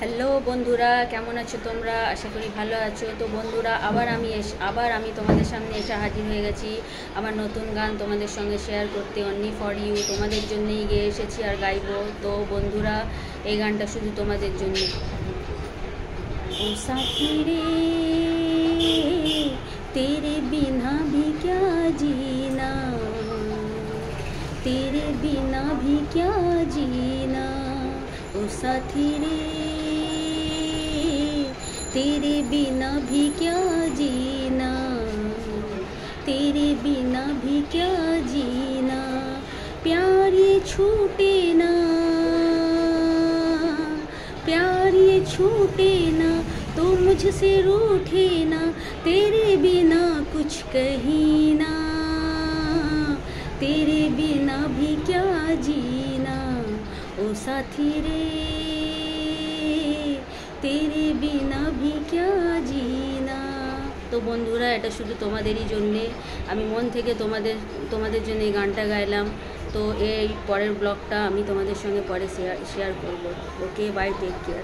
Hello বন্ধুরা, কেমন আছো তোমরা? আশা করি ভালো আছো। তো বন্ধুরা, আবার আমি তোমাদের সামনে এসে হাজির হয়ে গেছি আমার নতুন গান তোমাদের সঙ্গে শেয়ার করতে। অনলি ফর ইউ, তোমাদের জন্যই গেয়ে এসেছি আর গাইবো। তো বন্ধুরা, এই গানটা শুধু তোমাদের জন্য। ও সাথী রে, তেরে বিনা भी क्या जीना, तेरे बिना भी क्या जीना। ओ साथी रे, तेरे बिना भी क्या जीना, तेरे बिना भी क्या जीना। प्यार ये छूटे ना, प्यार ये छूटे ना, तो मुझसे रूठे ना, तेरे बिना कुछ कहीं ना, तेरे बिना भी क्या जीना। ओ साथी रे, तेरे बिना भी क्या जीना। তো বন্ধুরা, এটা শুধু তোমাদেরই জন্যে। আমি মন থেকে তোমাদের জন্য এই গানটা গাইলাম। তো এই পরের ব্লগটা আমি তোমাদের সঙ্গে পরে শেয়ার করব। ওকে, বাই, টেক কেয়ার।